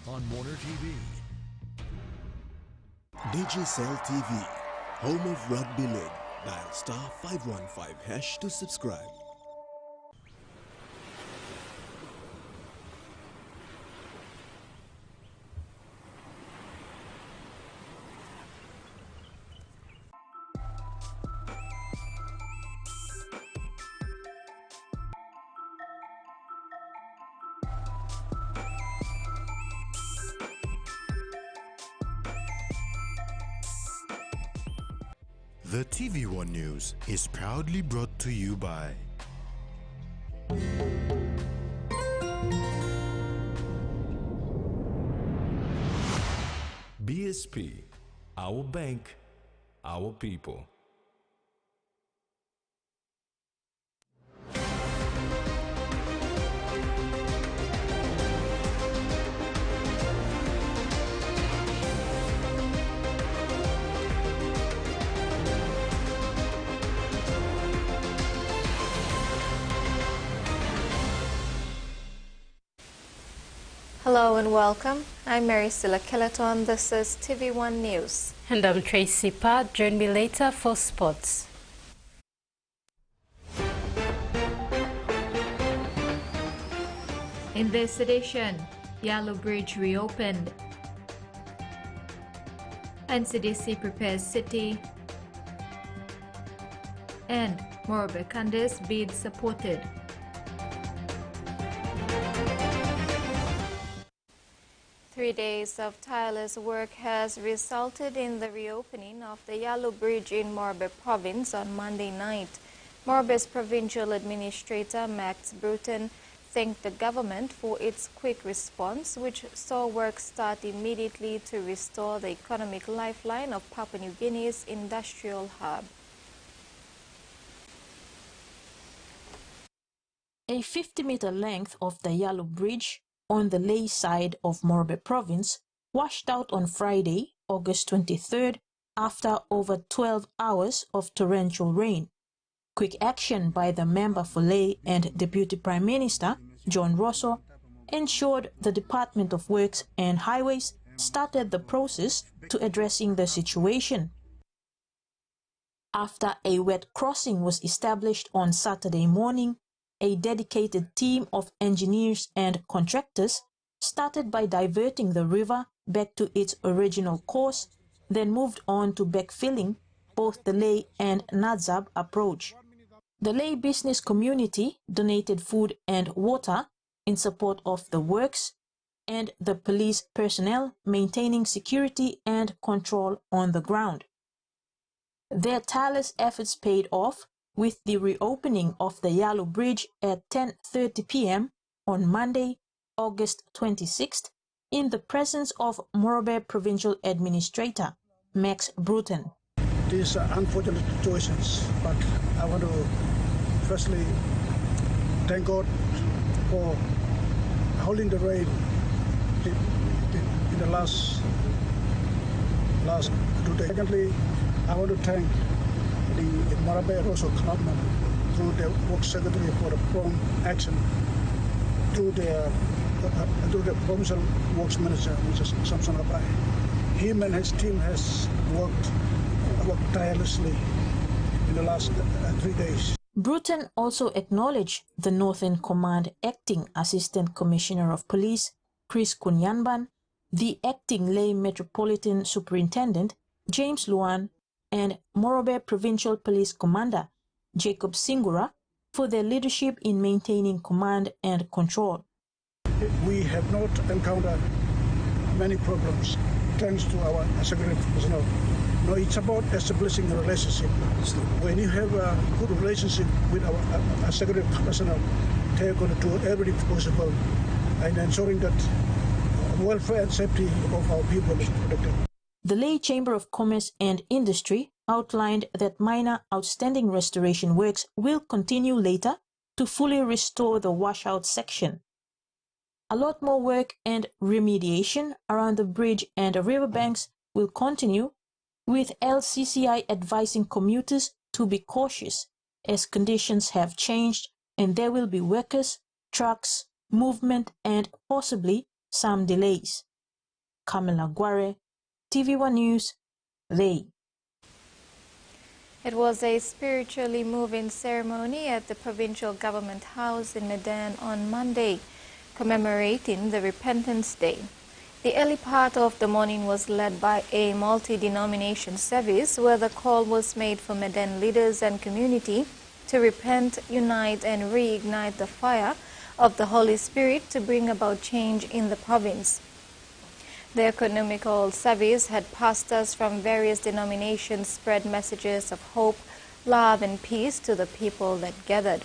on Warner TV. Digicel TV, home of Rugby League. Dial star 515 hash to subscribe. The TVWAN News is proudly brought to you by BSP, our bank, our people. Hello and welcome. I'm Mary Silla Kelaton. This is TVWAN News. And I'm Tracy Pat. Join me later for sports. In this edition, Yellow Bridge reopened. NCDC prepares city. And Morobe Candace bid supported. Three days of tireless work has resulted in the reopening of the Yellow Bridge in Morobe Province on Monday night. Morobe's Provincial Administrator Max Bruton thanked the government for its quick response, which saw work start immediately to restore the economic lifeline of Papua New Guinea's industrial hub. A 50-meter length of the Yellow Bridge on the Leh side of Morobe Province washed out on Friday, August 23rd, after over 12 hours of torrential rain. Quick action by the member for Leh and Deputy Prime Minister, John Rosso, ensured the Department of Works and Highways started the process to addressing the situation. After a wet crossing was established on Saturday morning, a dedicated team of engineers and contractors started by diverting the river back to its original course, then moved on to backfilling both the Leh and Nadzab approach. The Leh business community donated food and water in support of the works, and the police personnel maintaining security and control on the ground. Their tireless efforts paid off with the reopening of the Yellow Bridge at 10:30 p.m. on Monday, August 26th, in the presence of Morobe Provincial Administrator Max Bruton. These are unfortunate situations, but I want to firstly thank God for holding the rain in the last 2 days. Secondly, I want to thank the Morobe Rosso Clubman through the Work Secretary for the prompt action, through the Provincial Works Manager, which is Samson Abai. Him and his team has worked tirelessly in the last 3 days. Bruton also acknowledged the Northern Command Acting Assistant Commissioner of Police, Chris Kunyanban, the Acting Leh Metropolitan Superintendent, James Luan, and Morobe Provincial Police Commander, Jacob Singura, for their leadership in maintaining command and control. We have not encountered many problems thanks to our security personnel. No, it's about establishing a relationship. When you have a good relationship with our security personnel, they are going to do everything possible in ensuring that welfare and safety of our people is protected. The Leh Chamber of Commerce and Industry outlined that minor outstanding restoration works will continue later to fully restore the washout section. A lot more work and remediation around the bridge and riverbanks will continue, with LCCI advising commuters to be cautious as conditions have changed and there will be workers, trucks, movement and possibly some delays. Camila Guare, TVWAN News, Rai. It was a spiritually moving ceremony at the Provincial Government House in Madang on Monday, commemorating the Repentance Day. The early part of the morning was led by a multi-denomination service where the call was made for Madang leaders and community to repent, unite and reignite the fire of the Holy Spirit to bring about change in the province. The economical service had pastors from various denominations spread messages of hope, love and peace to the people that gathered.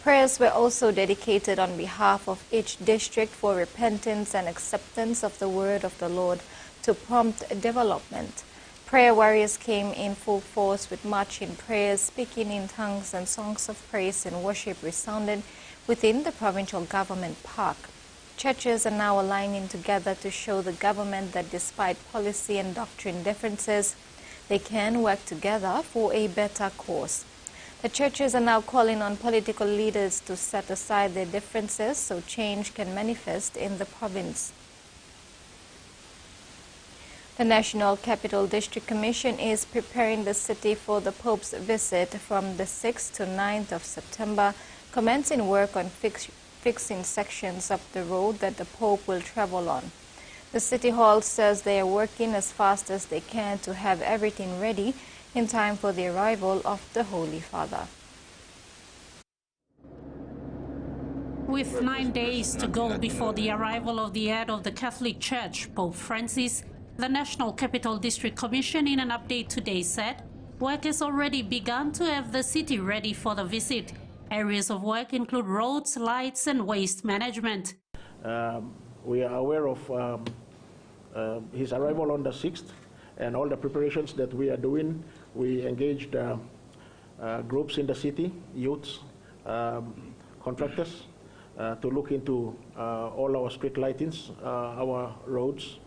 Prayers were also dedicated on behalf of each district for repentance and acceptance of the word of the Lord to prompt development. Prayer warriors came in full force with marching prayers, speaking in tongues and songs of praise and worship resounded within the provincial government park. Churches are now aligning together to show the government that despite policy and doctrine differences, they can work together for a better cause. The churches are now calling on political leaders to set aside their differences so change can manifest in the province. The National Capital District Commission is preparing the city for the Pope's visit from the 6th to 9th of September, commencing work on fixing sections of the road that the Pope will travel on. The City Hall says they are working as fast as they can to have everything ready in time for the arrival of the Holy Father. With 9 days to go before the arrival of the head of the Catholic Church, Pope Francis, the National Capital District Commission in an update today said work has already begun to have the city ready for the visit. Areas of work include roads, lights and waste management. We are aware of his arrival on the 6th and all the preparations that we are doing. We engaged groups in the city, youths, contractors, to look into all our street lightings, our roads,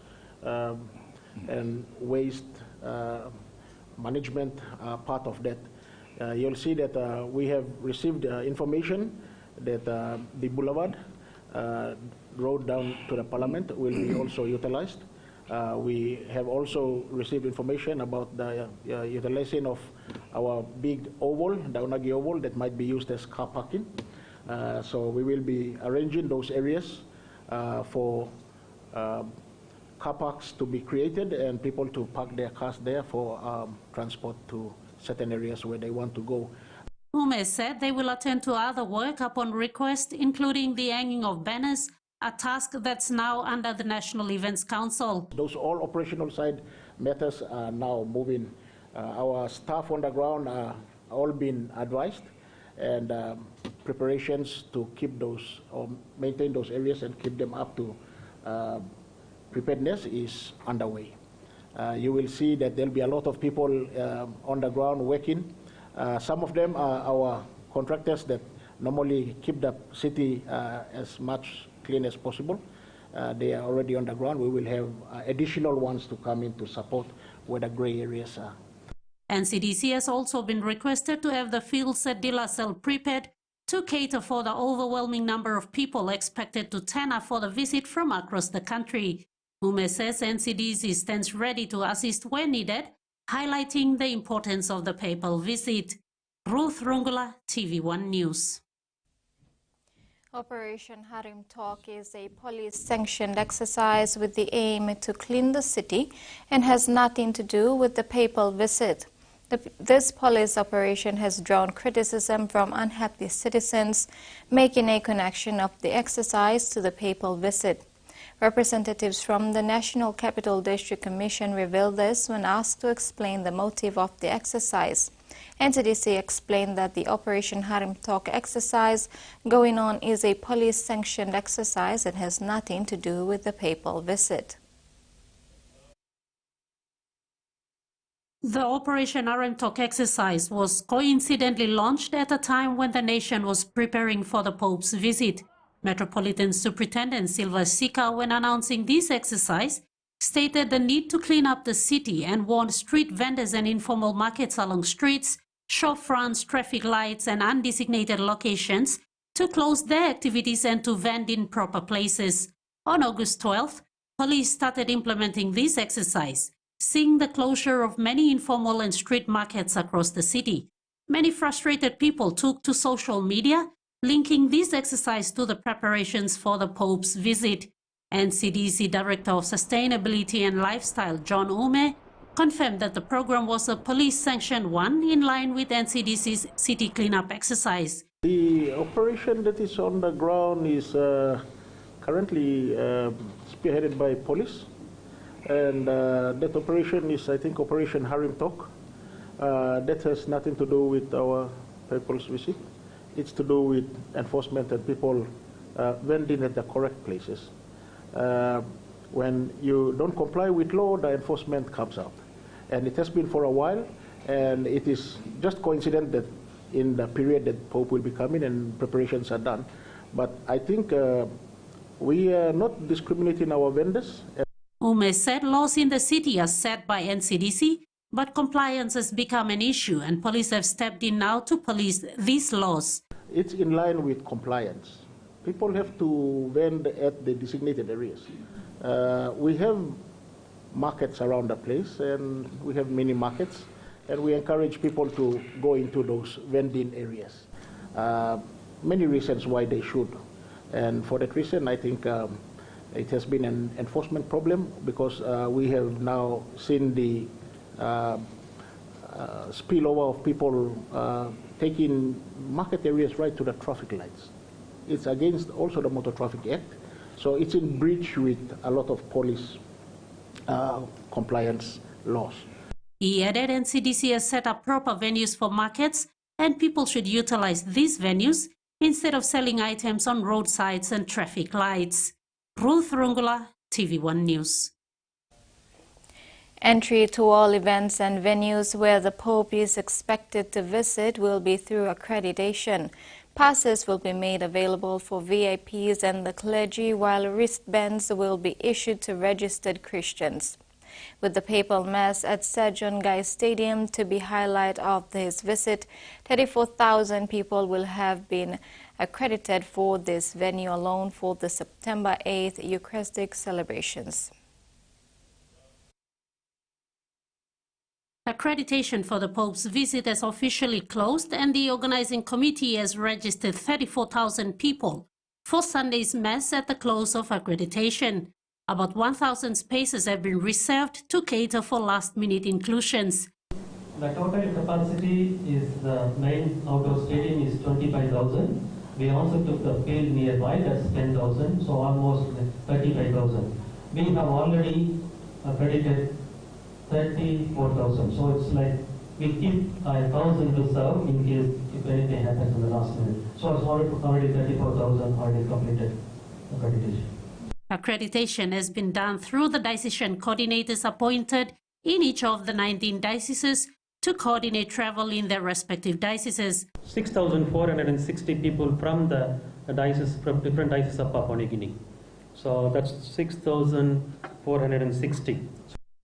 and waste management part of that. You'll see that we have received information that the boulevard road down to the Parliament will be also utilized. We have also received information about the utilization of our big oval, the Unagi oval, that might be used as car parking. So we will be arranging those areas for car parks to be created and people to park their cars there for transport to certain areas where they want to go. Hume said they will attend to other work upon request, including the hanging of banners, a task that's now under the National Events Council. Those all operational side matters are now moving. Our staff on the ground are all being advised, and preparations to keep those or maintain those areas and keep them up to preparedness is underway. You will see that there'll be a lot of people on the ground working. Some of them are our contractors that normally keep the city as much clean as possible. They are already on the ground. We will have additional ones to come in to support where the gray areas are. NCDC has also been requested to have the fields at De La Salle prepared to cater for the overwhelming number of people expected to turn up for the visit from across the country. Hume says NCDC stands ready to assist where needed, highlighting the importance of the papal visit. Ruth Rungula, TV1 News. Operation Harim Tok is a police-sanctioned exercise with the aim to clean the city and has nothing to do with the papal visit. This police operation has drawn criticism from unhappy citizens, making a connection of the exercise to the papal visit. Representatives from the National Capital District Commission revealed this when asked to explain the motive of the exercise. NCDC explained that the Operation Harim Tok exercise going on is a police-sanctioned exercise and has nothing to do with the papal visit. The Operation Harim Tok exercise was coincidentally launched at a time when the nation was preparing for the Pope's visit. Metropolitan Superintendent Silva Sika, when announcing this exercise, stated the need to clean up the city and warned street vendors and informal markets along streets, shop fronts, traffic lights and undesignated locations to close their activities and to vend in proper places. On August 12th, police started implementing this exercise, seeing the closure of many informal and street markets across the city. Many frustrated people took to social media, linking this exercise to the preparations for the Pope's visit. NCDC Director of Sustainability and Lifestyle, John Ume, confirmed that the program was a police-sanctioned one in line with NCDC's city cleanup exercise. The operation that is on the ground is currently spearheaded by police, and that operation is, I think, Operation Harim Tok. That has nothing to do with our people's visit. It's to do with enforcement and people vending at the correct places. When you don't comply with law, the enforcement comes out. And it has been for a while, and it is just coincident that in the period that Pope will be coming and preparations are done. But I think we are not discriminating our vendors. Ume said laws in the city are set by NCDC, but compliance has become an issue, and police have stepped in now to police these laws. It's in line with compliance. People have to vend at the designated areas. We have markets around the place, and we have mini markets, and we encourage people to go into those vending areas. Many reasons why they should. And for that reason, I think it has been an enforcement problem, because we have now seen the spillover of people taking market areas right to the traffic lights. It's against also the Motor Traffic Act, so it's in breach with a lot of police compliance laws. He added NCDC has set up proper venues for markets, and people should utilize these venues instead of selling items on roadsides and traffic lights. Ruth Rungula, TV1 News. Entry to all events and venues where the Pope is expected to visit will be through accreditation. Passes will be made available for VIPs and the clergy, while wristbands will be issued to registered Christians. With the Papal Mass at Sajon Gai Stadium to be highlight of his visit, 34,000 people will have been accredited for this venue alone for the September 8th Eucharistic celebrations. Accreditation for the Pope's visit has officially closed, and the organizing committee has registered 34,000 people for Sunday's Mass at the close of accreditation. About 1,000 spaces have been reserved to cater for last-minute inclusions. The total capacity is the main outdoor stadium is 25,000. We also took the field nearby, that's 10,000, so almost 35,000. We have already accredited 34,000, so it's like we keep 1,000 reserve in case if anything happens in the last minute. So it's already 34,000 already completed accreditation. Accreditation has been done through the diocesan coordinators appointed in each of the 19 dioceses to coordinate travel in their respective dioceses. 6,460 people from the diocese, from different dioceses of Papua New Guinea. So that's 6,460.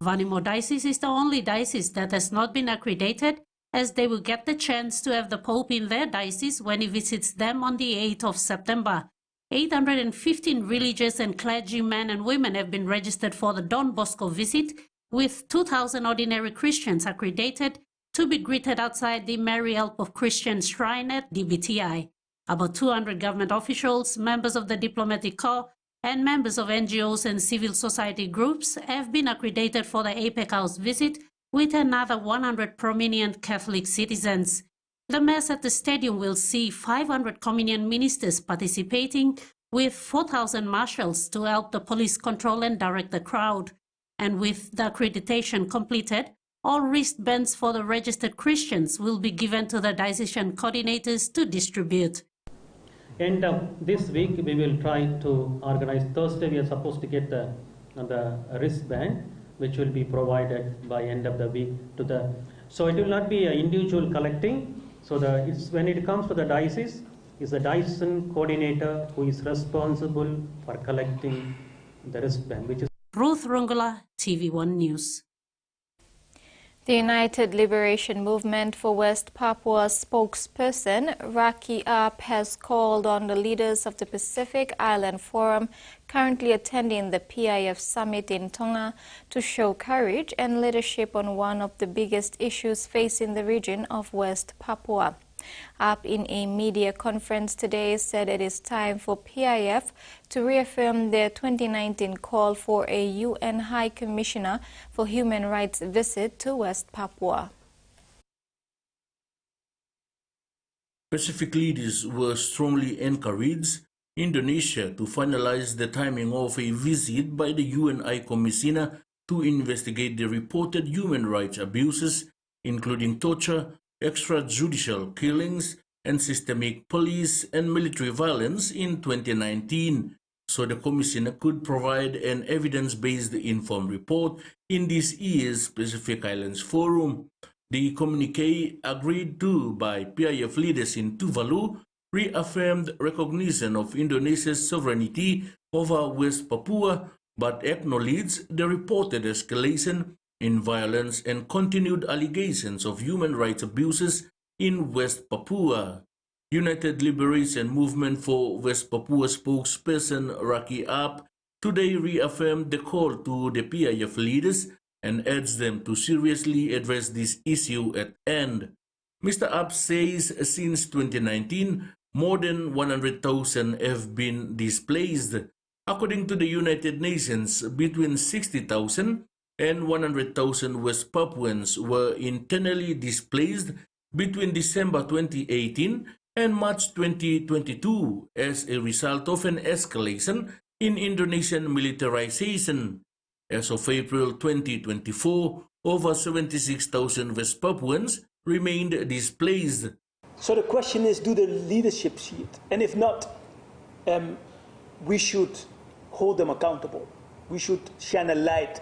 Vanimo Diocese is the only diocese that has not been accredited, as they will get the chance to have the Pope in their diocese when he visits them on the 8th of September. 815 religious and clergymen and women have been registered for the Don Bosco visit, with 2,000 ordinary Christians accredited to be greeted outside the Mary Help of Christians Shrine at DBTI. About 200 government officials, members of the diplomatic corps, and members of NGOs and civil society groups have been accredited for the APEC House visit, with another 100 prominent Catholic citizens. The Mass at the stadium will see 500 communion ministers participating, with 4,000 marshals to help the police control and direct the crowd. And with the accreditation completed, all wristbands for the registered Christians will be given to the diocesan coordinators to distribute. And this week we will try to organize. Thursday we are supposed to get the wristband, which will be provided by end of the week to the. So it will not be an individual collecting. So when it comes to the diocese, it's the diocesan coordinator who is responsible for collecting the wristband, which is Ruth Rungula, TV1 News. The United Liberation Movement for West Papua spokesperson Raki Ap has called on the leaders of the Pacific Island Forum currently attending the PIF summit in Tonga to show courage and leadership on one of the biggest issues facing the region of West Papua. Ap, in a media conference today, said it is time for PIF to reaffirm their 2019 call for a UN High Commissioner for Human Rights visit to West Papua. Pacific leaders were strongly encouraged Indonesia to finalize the timing of a visit by the UN High Commissioner to investigate the reported human rights abuses, including torture, extrajudicial killings, and systemic police and military violence in 2019, so the Commissioner could provide an evidence-based informed report in this year's Pacific Islands Forum. The communique agreed to by PIF leaders in Tuvalu reaffirmed recognition of Indonesia's sovereignty over West Papua, but acknowledged the reported escalation in violence and continued allegations of human rights abuses in West Papua. United Liberation Movement for West Papua spokesperson Raki Ap today reaffirmed the call to the PIF leaders and urged them to seriously address this issue at hand. Mr. Ap says since 2019, more than 100,000 have been displaced. According to the United Nations, between 60,000 and 100,000 West Papuans were internally displaced between December 2018 and March 2022 as a result of an escalation in Indonesian militarization. As of April 2024, over 76,000 West Papuans remained displaced. So the question is, do the leadership see it? And if not, we should hold them accountable. We should shine a light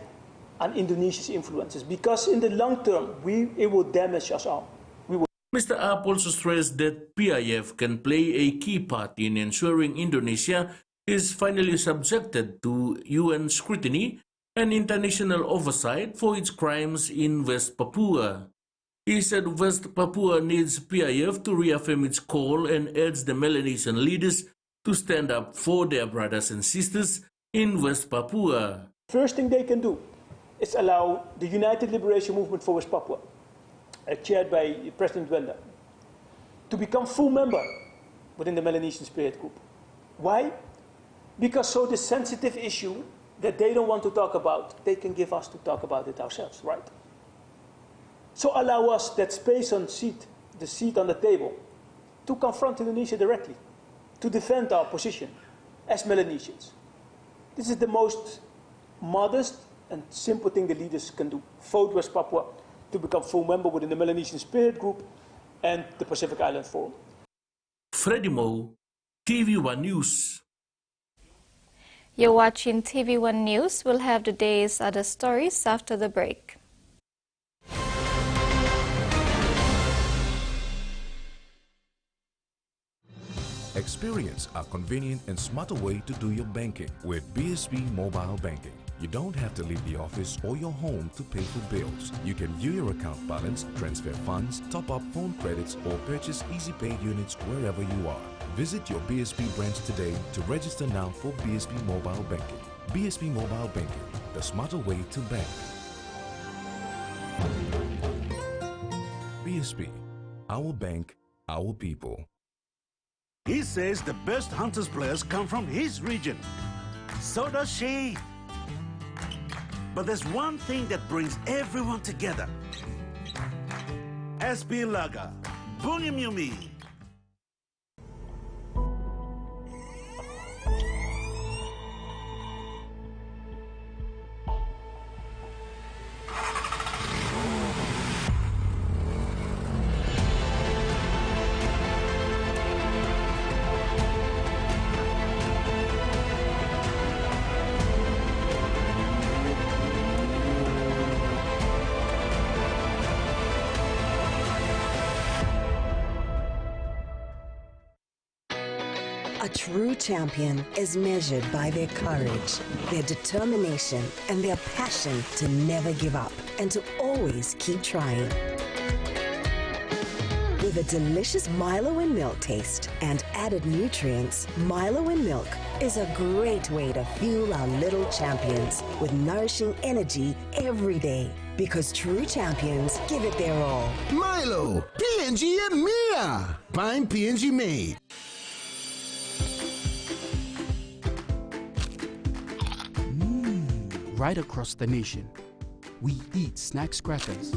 on Indonesia's influences, because in the long term, it will damage us all. Mr. Ap also stressed that PIF can play a key part in ensuring Indonesia is finally subjected to UN scrutiny and international oversight for its crimes in West Papua. He said West Papua needs PIF to reaffirm its call and urge the Melanesian leaders to stand up for their brothers and sisters in West Papua. First thing they can do is allow the United Liberation Movement for West Papua, chaired by President Wenda, to become full member within the Melanesian Spirit Group. Why? Because so the sensitive issue that they don't want to talk about, they can give us to talk about it ourselves, right? So allow us that space on the seat on the table, to confront Indonesia directly, to defend our position as Melanesians. This is the most modest and simple thing the leaders can do. Vote West Papua to become full member within the Melanesian Spirit Group and the Pacific Island Forum. Freddie Mo, TVWAN News. You're watching TVWAN News. We'll have the day's other stories after the break. Experience a convenient and smarter way to do your banking with BSP Mobile Banking. You don't have to leave the office or your home to pay for bills. You can view your account balance, transfer funds, top up phone credits, or purchase Easy Pay units wherever you are. Visit your BSP branch today to register now for BSP Mobile Banking. BSP Mobile Banking, the smarter way to bank. BSP, our bank, our people. He says the best Hunters players come from his region. So does she. But there's one thing that brings everyone together. SB Laga, Bunyamyumi. true champion is measured by their courage, their determination, and their passion to never give up and to always keep trying. With a delicious Milo and milk taste and added nutrients, Milo and milk is a great way to fuel our little champions with nourishing energy every day. Because true champions give it their all. Milo, PNG and Mia. Find PNG made. Right across the nation, we eat snack crackers.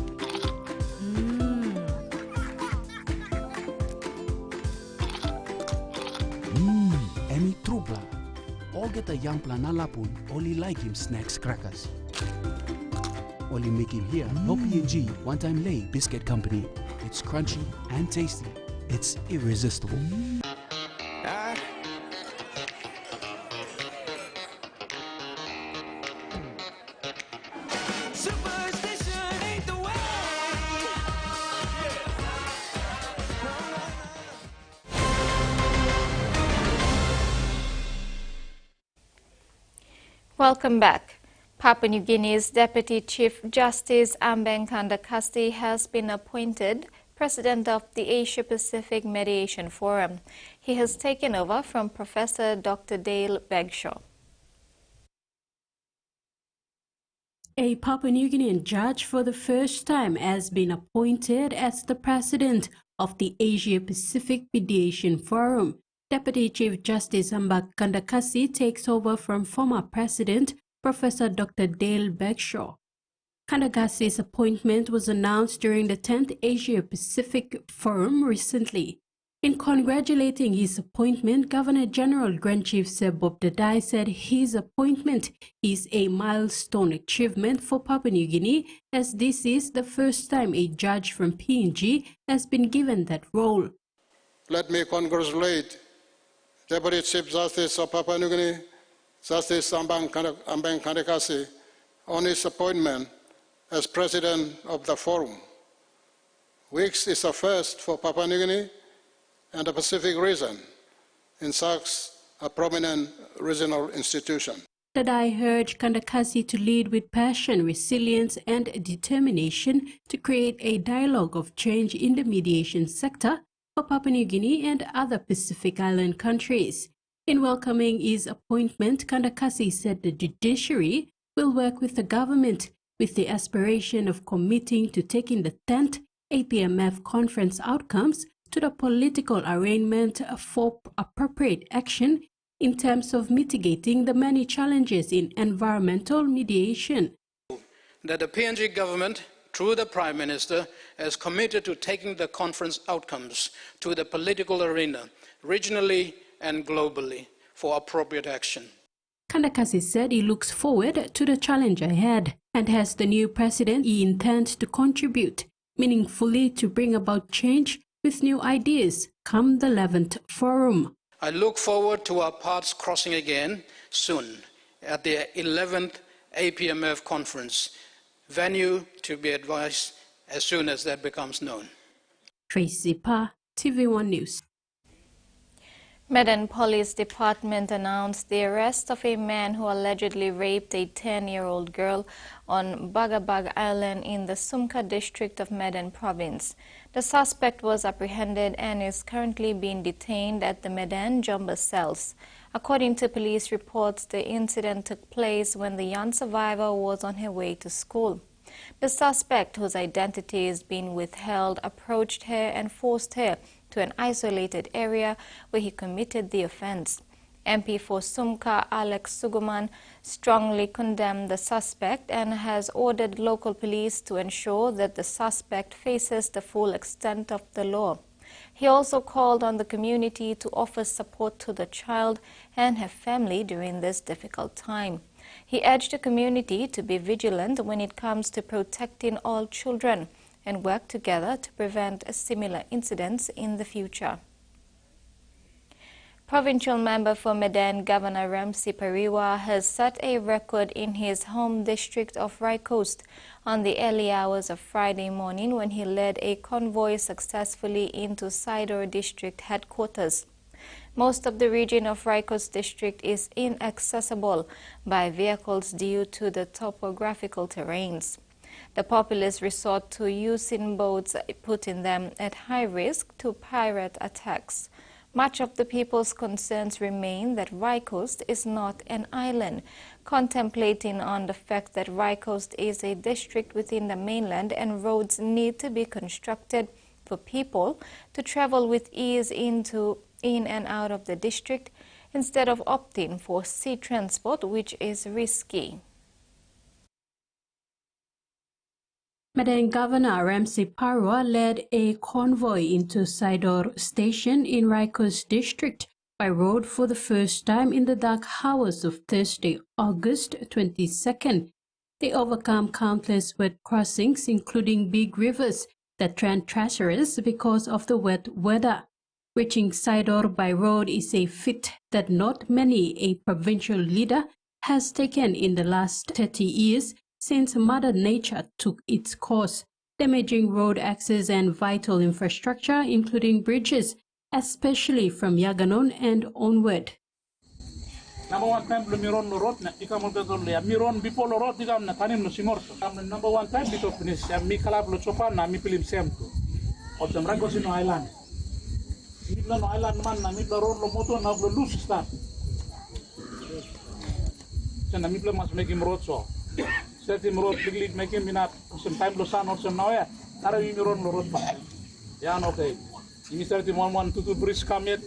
Emi trupla. All get a young planalapun, only like him snacks crackers. Only make him here, no PNG, one-time lay biscuit company. It's crunchy and tasty. It's irresistible. Welcome back. Papua New Guinea's Deputy Chief Justice Ambeng Kandakasi has been appointed President of the Asia-Pacific Mediation Forum. He has taken over from Professor Dr. Dale Bagshaw. A Papua New Guinean judge for the first time has been appointed as the President of the Asia-Pacific Mediation Forum. Deputy Chief Justice Ambeng Kandakasi takes over from former President Professor Dr. Dale Bagshaw. Kandakasi's appointment was announced during the 10th Asia-Pacific Forum recently. In congratulating his appointment, Governor General Grand Chief Sir Bob Dadai said his appointment is a milestone achievement for Papua New Guinea, as this is the first time a judge from PNG has been given that role. Let me congratulate Deputy Chief Justice of Papua New Guinea, Justice Ambeng Kandakasi, on his appointment as President of the Forum, which is a first for Papua New Guinea and the Pacific region in such a prominent regional institution. Dadai urged Kandakasi to lead with passion, resilience, and determination to create a dialogue of change in the mediation sector for Papua New Guinea and other Pacific Island countries. In welcoming his appointment, Kandakasi said the judiciary will work with the government with the aspiration of committing to taking the 10th APMF conference outcomes to the political arrangement for appropriate action in terms of mitigating the many challenges in environmental mediation. That the PNG government, through the Prime Minister, is committed to taking the conference outcomes to the political arena, regionally and globally, for appropriate action. Kandakasi said he looks forward to the challenge ahead, and as the new president, he intends to contribute meaningfully to bring about change with new ideas come the 11th Forum. I look forward to our paths crossing again soon at the 11th APMF conference, venue to be advised as soon as that becomes known. Tracy Pa, TV1 News. Madang Police Department announced the arrest of a man who allegedly raped a 10-year-old girl on Bagabag Island in the Sumka district of Madang province. The suspect was apprehended and is currently being detained at the Madang Jumbo cells. According to police reports, the incident took place when the young survivor was on her way to school. The suspect, whose identity is being withheld, approached her and forced her to an isolated area where he committed the offense. MP for Sumka, Alex Suguman, strongly condemned the suspect and has ordered local police to ensure that the suspect faces the full extent of the law. He also called on the community to offer support to the child and her family during this difficult time. He urged the community to be vigilant when it comes to protecting all children and work together to prevent similar incidents in the future. Provincial member for Madang, Governor Ramsey Pariwa, has set a record in his home district of Rai Coast on the early hours of Friday morning when he led a convoy successfully into Sidor District headquarters. Most of the region of Rai Coast district is inaccessible by vehicles due to the topographical terrains. The populace resort to using boats, putting them at high risk to pirate attacks. Much of the people's concerns remain that Rai Coast is not an island, contemplating on the fact that Rai Coast is a district within the mainland and roads need to be constructed for people to travel with ease in and out of the district instead of opting for sea transport, which is risky. Madang Governor Harim Tok led a convoy into Sidor Station in Rai Coast District by road for the first time in the dark hours of Thursday, August 22nd. They overcome countless wet crossings, including big rivers that turned treacherous because of the wet weather. Reaching Sidor by road is a feat that not many a provincial leader has taken in the last 30 years, since Mother Nature took its course, damaging road access and vital infrastructure, including bridges, especially from Yaganon and onward. Number one time, Miron Lorot, Miron before Lorot, Natanim Simorso. Number one time, bit of this, Mikalab Lochopa, Nami Pilim Semto, or some Ragos in Island. Midland Island man, Namibla Road Lomoto, and have the loose start. So Namibla must make him road so. Set him road, big make him in up some time Losan or some Noya. Naravi Miron Lorot. Yeah, okay. You start in 1122 bridge come yet.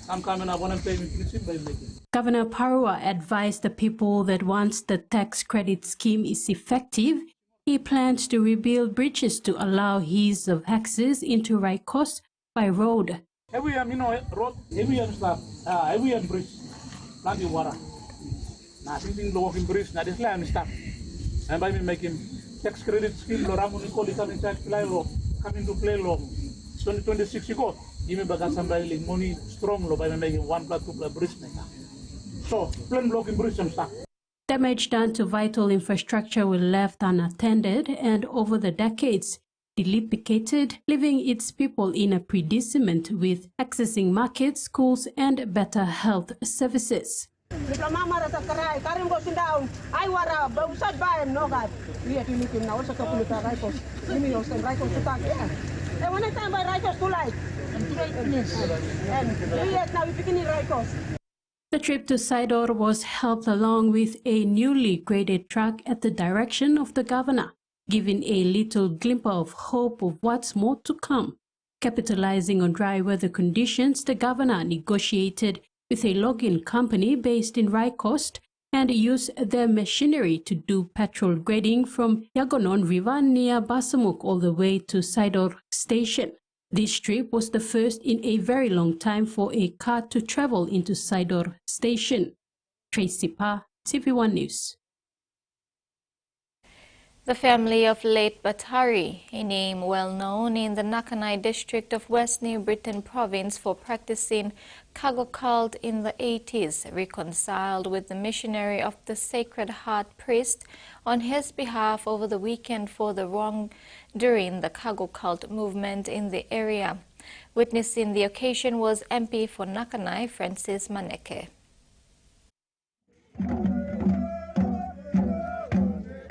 I'm coming up one and paying by making. Governor Parua advised the people that once the tax credit scheme is effective, he plans to rebuild bridges to allow ease of access into Rai Coast by road. Every road, every stuff, every bridge, plenty of water. Nothing to walk in bridge, not this land stuff. And by me making tax credit scheme, Loramu Nicole coming to play law, coming to play law. 2026 you go. Even baga somebody money strong law by me making 1 plus 2 plus bridge maker. So, plain block in bridge and stuff. Damage done to vital infrastructure were left unattended and over the decades dilapidated, leaving its people in a predicament with accessing markets, schools, and better health services. The trip to Sidor was helped along with a newly graded track at the direction of the governor, giving a little glimmer of hope of what's more to come. Capitalizing on dry weather conditions, the governor negotiated with a logging company based in Rai Coast and used their machinery to do patrol grading from Yaganon River near Basamuk all the way to Sidor Station. This trip was the first in a very long time for a car to travel into Sidor Station. Tracy Pa, TVWAN News. The family of late Batari, a name well known in the Nakanai district of West New Britain province for practicing cargo cult in the 80s, reconciled with the missionary of the Sacred Heart priest on his behalf over the weekend for the wrong during the cargo cult movement in the area. Witnessing the occasion was MP for Nakanai, Francis Maneke.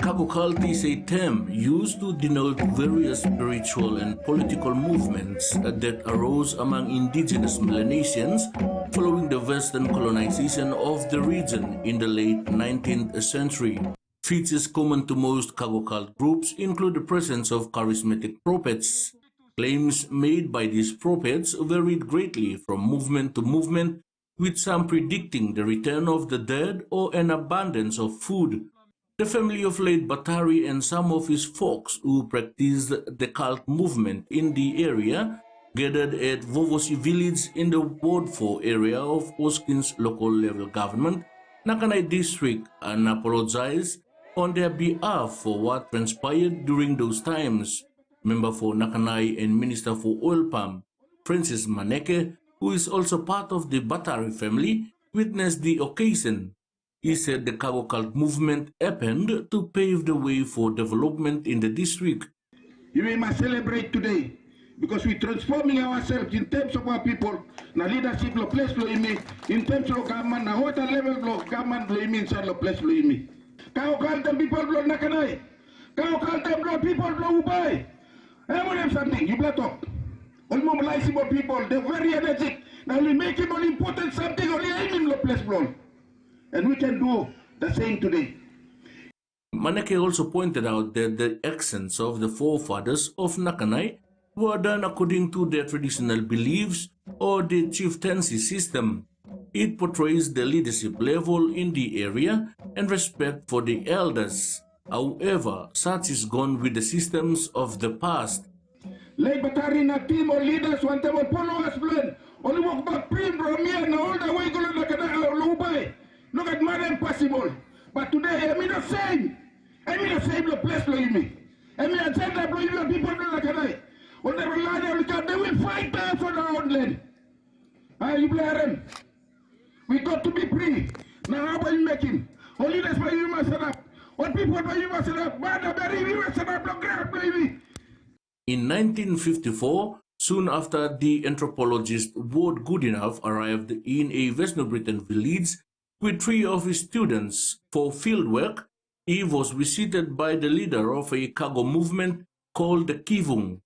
Cargo cult is a term used to denote various spiritual and political movements that arose among indigenous Melanesians following the Western colonization of the region in the late 19th century. Features common to most cargo cult groups include the presence of charismatic prophets. Claims made by these prophets varied greatly from movement to movement, with some predicting the return of the dead or an abundance of food. The family of late Batari and some of his folks who practiced the cult movement in the area gathered at Vovosi village in the Ward 4 area of Oskin's local level government, Nakanai district, and apologized on their behalf for what transpired during those times. Member for Nakanai and Minister for Oil Palm, Francis Maneke, who is also part of the Batari family, witnessed the occasion. He said the cargo cult movement happened to pave the way for development in the district. We must celebrate today because we're transforming ourselves in terms of our people. Na leadership lo place lo imi, in terms of government, na what level lo government lo imi inside lo place lo imi. Kau kaltem people lo nakanai, kau kaltem lo people lo ubay. Everyone something, you better talk. All mobilizing more people, they're very energetic. Now we make it all important something, only aiming lo place lo. And we can do the same today. Maneke also pointed out that the actions of the forefathers of Nakanai were done according to their traditional beliefs or the chieftaincy system. It portrays the leadership level in the area and respect for the elders. However, such is gone with the systems of the past. Like Batari na team or leaders want to follow us plan. Only walk back prim from here and all the way go to Lubay. Look at Madang possible. But today I mean the same. I mean the same place lo imi. I mean the same people do like that. When they rely they will fight for their own land. You blame. We got to be free. Now how are you making? Only that's why you must set up. What people why you must set up? We must set up the ground, baby. In 1954, soon after the anthropologist Ward Goodenough arrived in a Western Britain village with 3 of his students for field work, he was visited by the leader of a cargo movement called the Kivung.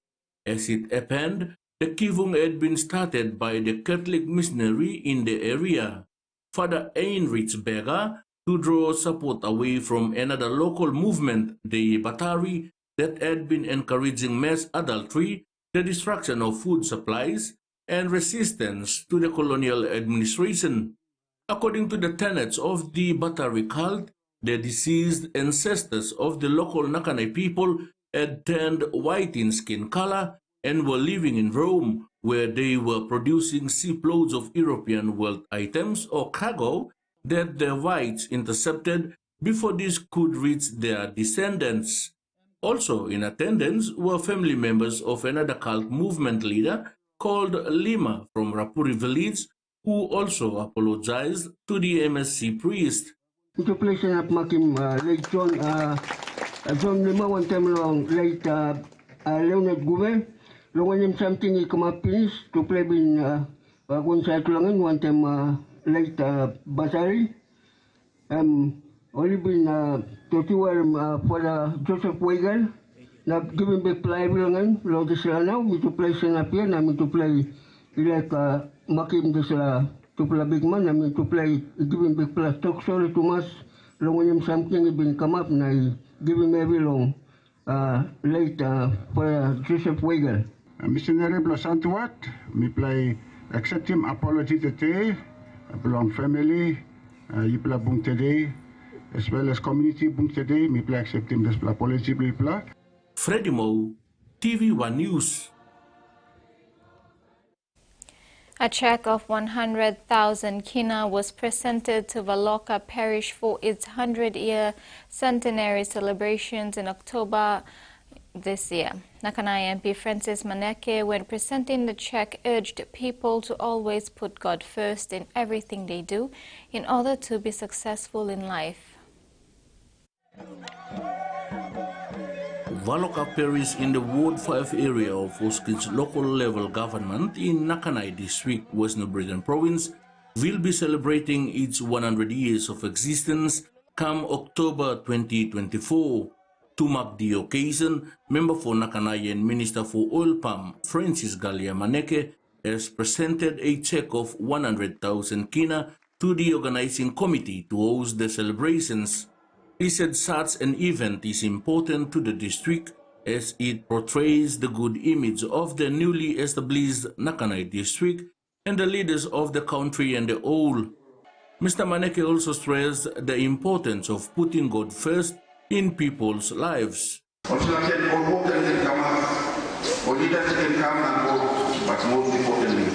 As it happened, the Kivung had been started by the Catholic missionary in the area, Father Heinrich Berger, to draw support away from another local movement, the Batari, that had been encouraging mass adultery, the destruction of food supplies, and resistance to the colonial administration. According to the tenets of the Batari cult, the deceased ancestors of the local Nakanai people had turned white in skin color and were living in Rome, where they were producing shiploads of European wealth items or cargo that the whites intercepted before this could reach their descendants. Also in attendance were family members of another cult movement leader called Lima from Rapuri village, who also apologized to the MSC priest. Ito place na makim late John Lima one time long late Leonard Guve. Long him something he come up finish to play in one side langan one time late Basari. Only been to for Joseph Weigel. Na giving back play langan lo de sila now me to play sana pia na me to play like makim de sila to play big man na me to play giving back play talk sorry too much long him something he been come up na giving every long late for Joseph Weigel. Missionary Blasantuat, me play accept him apology today, belong family, yipla bung today, as well as community bung today, me play accept him this apology play. Freddie Mo, TVWAN News. A check of 100,000 kina was presented to Valoka Parish for its 100-year centenary celebrations in October this year. Nakanai MP Francis Maneke, when presenting the check, urged people to always put God first in everything they do in order to be successful in life. Valoka Parish in the Ward 5 area of Oskins local level government in Nakanai district, Western Britain province, will be celebrating its 100 years of existence come October 2024. To mark the occasion, member for Nakanai and Minister for Oil Palm, Francis Galia Maneke, has presented a check of 100,000 kina to the organizing committee to host the celebrations. He said such an event is important to the district as it portrays the good image of the newly established Nakanai district and the leaders of the country and the whole. Mr. Maneke also stressed the importance of putting God first in people's lives. All leaders can come and go, but most importantly,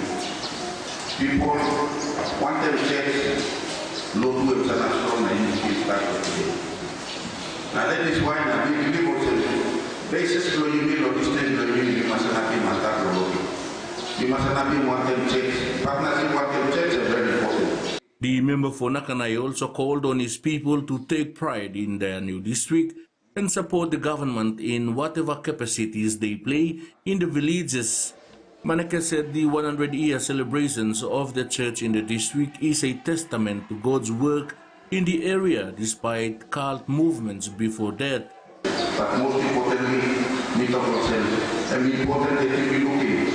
people want their checks, low to international and in today. Now that is why I believe also, basis to you must not be master. You must not be wanting checks. Partners wanting checks are very important. The member for Nakanai also called on his people to take pride in their new district and support the government in whatever capacities they play in the villages. Maneke said the 100-year celebrations of the church in the district is a testament to God's work in the area despite cult movements before that. But most importantly, meet up ourselves. And the important that we look in.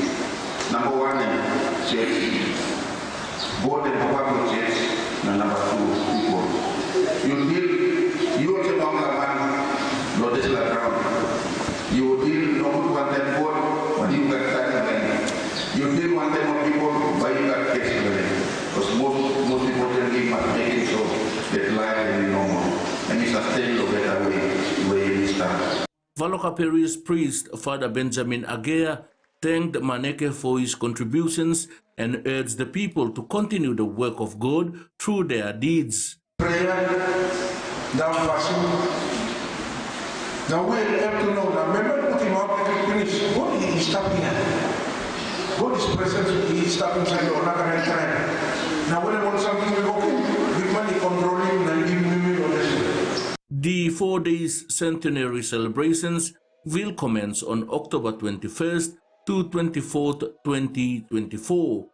Number one, safety. Both and Papua church, and number two, people. You also don't have no this ground. You deal no good one that board, but you got time. You deal one time of people, but you got case. Because most importantly, must make it so that life is normal. And it's sustainable better way we start. Valoka Parish priest Father Benjamin Agea thanked Maneke for his contributions and urged the people to continue the work of God through their deeds. Prayer, down fasting. Now we have to know that remember putting up the finish. God is stopping here. God is present, He is stopping inside or not at time. Now when I want something to go, with money controlling and giving me all this. The 4 days centenary celebrations will commence on October 21st to 24th, 2024.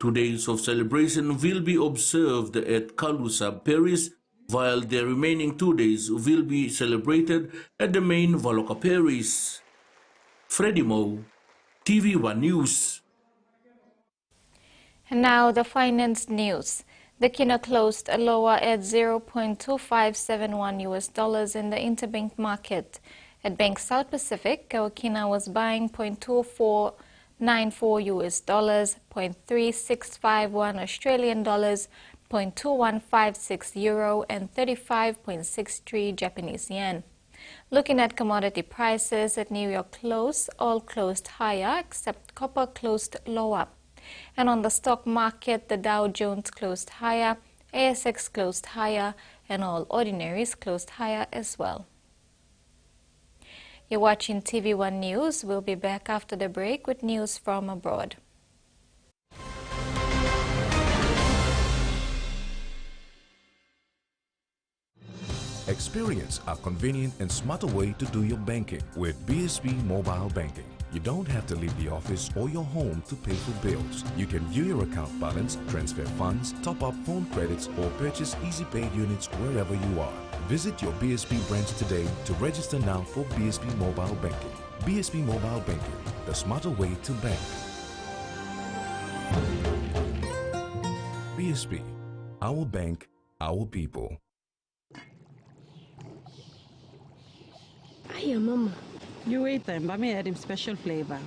2 days of celebration will be observed at Kalusa Parish, while the remaining 2 days will be celebrated at the main Valoka Parish. Freddie Moe, TVWAN News. And now the finance news. The kina closed lower at $0.2571 in the interbank market. At Bank South Pacific, our kina was buying $0.2494 $0.3651 Australian dollars, 0.2156 euro, and 35.63 Japanese yen. Looking at commodity prices at New York close, all closed higher except copper closed lower. And on the stock market, the Dow Jones closed higher, ASX closed higher, and all ordinaries closed higher as well. You're watching TV1 News. We'll be back after the break with news from abroad. Experience a convenient and smarter way to do your banking with BSB Mobile Banking. You don't have to leave the office or your home to pay for bills. You can view your account balance, transfer funds, top up phone credits, or purchase easy paid units wherever you are. Visit your BSB branch today to register now for BSB Mobile Banking. BSB Mobile Banking, the smarter way to bank. BSB, our bank, our people. Hiya, Mama. You wait then, but me add him special flavor.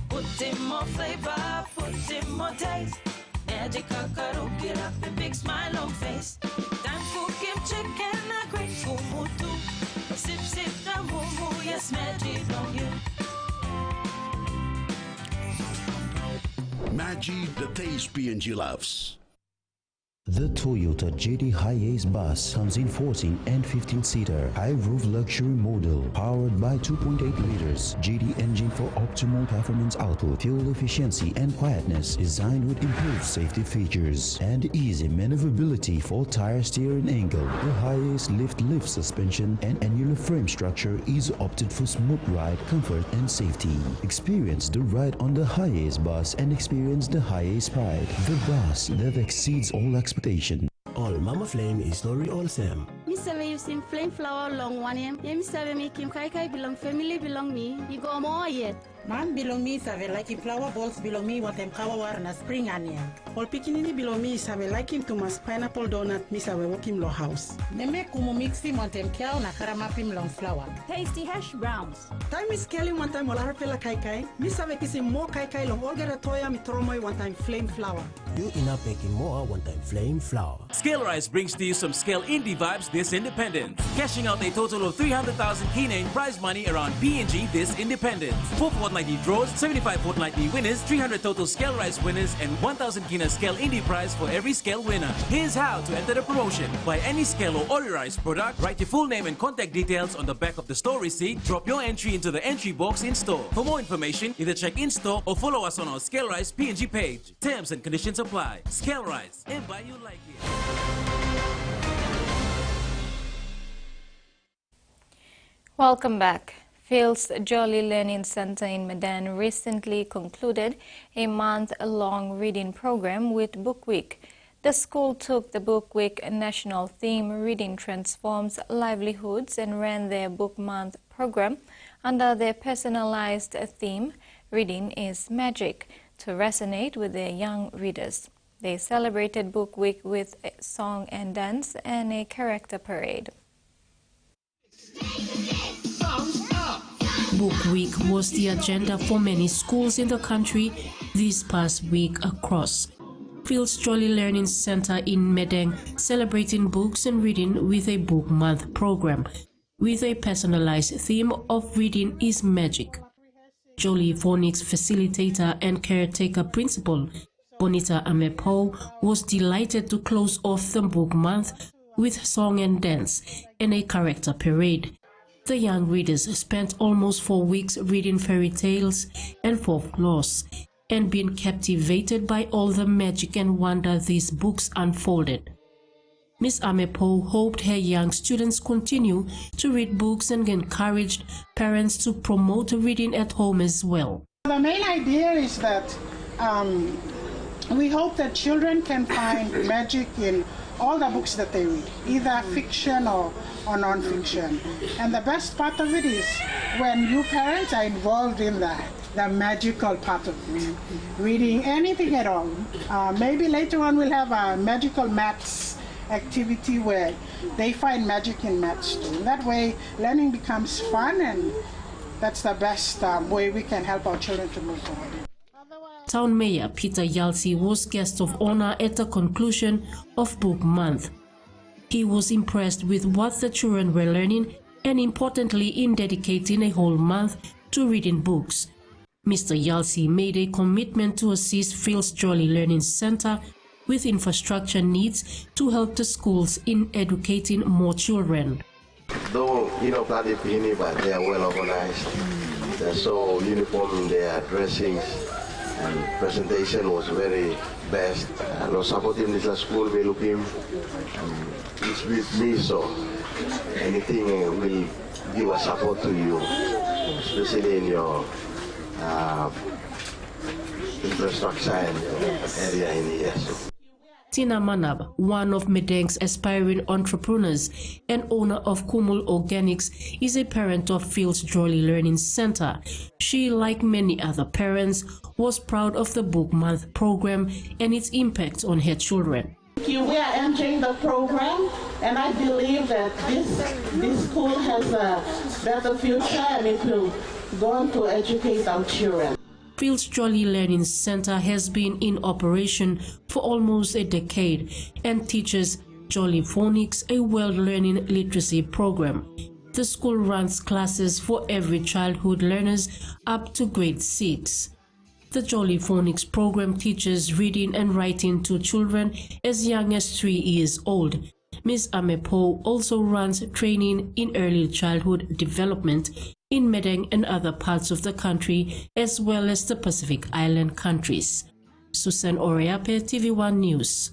Put in more flavor, put in more taste. Magic kakaro, get up a big smile on face. Time for kim chicken, a great kumutu. Sip, sip, the moo, yes, magic on you. Maggi, the taste P&G loves. The Toyota JD Hiace bus comes in 14 and 15-seater high-roof luxury model powered by 2.8 liters JD engine for optimal performance output, fuel efficiency and quietness, designed with improved safety features and easy maneuverability for tire steering angle. The Hiace lift suspension and annular frame structure is opted for smooth ride, comfort and safety. Experience the ride on the Hiace bus and experience the Hiace pride, the bus that exceeds all expectations. All Mama Flame is story all same. Me say you sing flame flower long one him. Me say me Kim Kai Kai belong family belong me. You go more yet. Man belong me save like him flower balls belong me what them kawa war na spring onion. All pikinini belong me save like him to mas pineapple donut me save walk him lo house. Me make kumu mix him on them cow na karama pim long flower. Tasty hash browns. Time is kelly one time wala harpela Kai Kai. Me save kissing more Kai Kai long all get a toya me tromoy one time flame flower. You enough making more one time flame flower. Scale Rise brings to you some Scale Indie vibes this independence. Cashing out a total of 300,000 Kina in prize money around P&G this independence. 4 fortnightly draws, 75 fortnightly winners, 300 total Scale Rise winners, and 1,000 Kina Scale Indie prize for every Scale winner. Here's how to enter the promotion. Buy any Scale or Ori Rice product, write your full name and contact details on the back of the store receipt, drop your entry into the entry box in store. For more information, either check in store or follow us on our Scale Rise P&G page. Terms and conditions apply. Scale Rise, and buy you like it. Welcome back. Fields Jolly Learning Center in Madang recently concluded a month-long reading program with Book Week. The school took the Book Week national theme Reading Transforms Livelihoods and ran their Book Month program under their personalized theme Reading is Magic to resonate with their young readers. They celebrated Book Week with a song and dance and a character parade. Book Week was the agenda for many schools in the country this past week across. Fields Jolly Learning Center in Madang celebrating books and reading with a Book Month program with a personalized theme of Reading is Magic. Jolly Phonics facilitator and caretaker principal Bonita Amepo was delighted to close off the Book Month with song and dance and a character parade. The young readers spent almost 4 weeks reading fairy tales and folklores and being captivated by all the magic and wonder these books unfolded. Ms. Amepo hoped her young students continue to read books and encouraged parents to promote reading at home as well. The main idea is that we hope that children can find magic in all the books that they read, either fiction or non-fiction. And the best part of it is when you parents are involved in the magical part of it, reading anything at all. Maybe later on we'll have a magical maths activity where they find magic in maths too. That way learning becomes fun, and that's the best way we can help our children to move forward. Town Mayor Peter Yalsi was guest of honor at the conclusion of Book Month. He was impressed with what the children were learning and importantly in dedicating a whole month to reading books. Mr. Yalsi made a commitment to assist Fields Jolly Learning Center with infrastructure needs to help the schools in educating more children. Though, bloody beginning, but they are well organized. They're so uniform in their dressings. And presentation was very best. I was supporting this school, we look him. It's with me, so anything will give a support to you, especially in your infrastructure area in here. So. Tina Manab, one of Madang's aspiring entrepreneurs and owner of Kumul Organics, is a parent of Fields Jolly Learning Center. She, like many other parents, was proud of the Book Month program and its impact on her children. We are entering the program, and I believe that this school has a better future and it will go on to educate our children. Fields Jolly Learning Center has been in operation for almost a decade and teaches Jolly Phonics, a world learning literacy program. The school runs classes for every childhood learners up to grade 6. The Jolly Phonics program teaches reading and writing to children as young as 3 years old. Ms. Amepo also runs training in early childhood development in Madang and other parts of the country, as well as the Pacific Island countries. Susan Oriape, TVWAN News.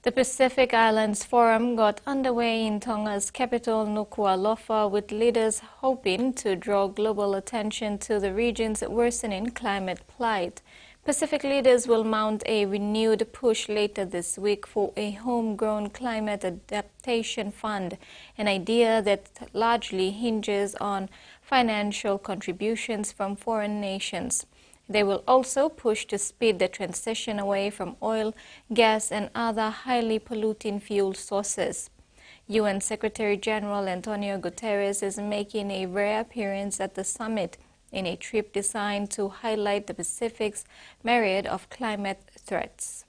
The Pacific Islands Forum got underway in Tonga's capital, Nuku'alofa, with leaders hoping to draw global attention to the region's worsening climate plight. Pacific leaders will mount a renewed push later this week for a homegrown climate adaptation fund, an idea that largely hinges on financial contributions from foreign nations. They will also push to speed the transition away from oil, gas, and other highly polluting fuel sources. UN Secretary General Antonio Guterres is making a rare appearance at the summit in a trip designed to highlight the Pacific's myriad of climate threats.